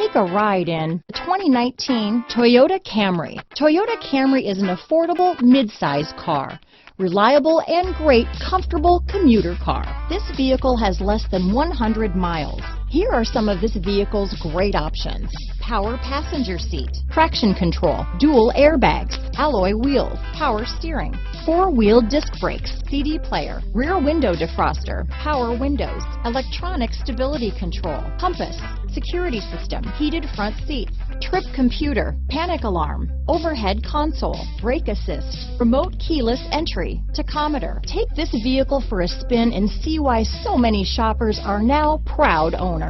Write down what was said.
Take a ride in the 2019 Toyota Camry. Toyota Camry is an affordable mid-size car. Reliable and great, comfortable commuter car. This vehicle has less than 100 miles. Here are some of this vehicle's great options: power passenger seat, traction control, dual airbags, alloy wheels, power steering, four-wheel disc brakes, CD player, rear window defroster, power windows, electronic stability control, compass, security system, heated front seats, trip computer, panic alarm, overhead console, brake assist, remote keyless entry, tachometer. Take this vehicle for a spin and see why so many shoppers are now proud owners.